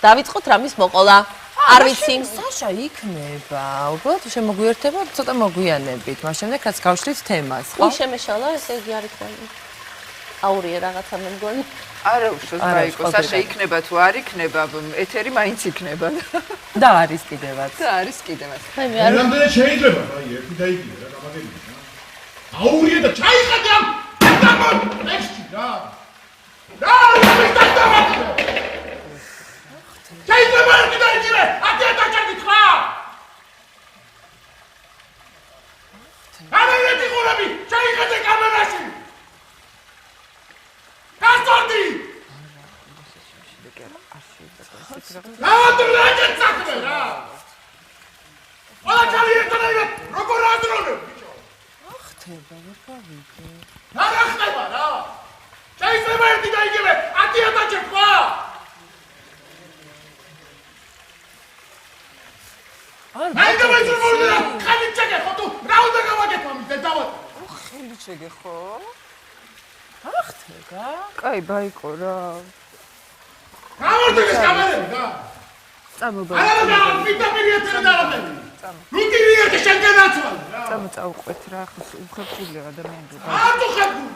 დავიწყოთ რამის მოყოლა. არ ვიცი. საშა იქნება. უბრალოდ შემოგვიერთება ცოტა მოგვიანებით. მას შემდეგ რაც გავშლით თემას, ხო? үй შემეშალა, ესე იგი არ იქნება. აურია რაღაცა მე მგონი. არა უშავს მაიკო, საშა იქნება თუ არ იქნება, ეთერი მაინც იქნება. და არის კიდევაც. და არის კიდევაც. აი მე არ რამდენად შეიძლება, აი ერთი დაიგია რა გამაგებია. აურია და ჩაიხადე ამ ტექსტში რა. რა შეიძლება ერთი დაიგივე, აკე დაჭერდი ხა. არა ერთი ხურები, ჩაიხადე კამერაში. გასწორდი. რა დაჭერდი რა. ყველა ჩალი ერთადერთი როგორ აზროვნებ ბიჭო? ხდება, ვერ გავიგე. რა ხდება რა? შეიძლება ერთი დაიგივე, 10 ჩერქვა. აი გამიძურმოდი რა, ხელი ჩაგეხო თუ რა უნდა გავაკეთო მის დავად. ხელი შეგეხო? არ ხდება? კაი, ბაიკო რა. გამორდგეს კამერები რა. წამობა. არა პიტაპირი ეთერი დაარბები. რუტინია და შეგენაცვალე რა. წავყვეთ რა, ხუხებულია ადამიანები. ატო ხებულ.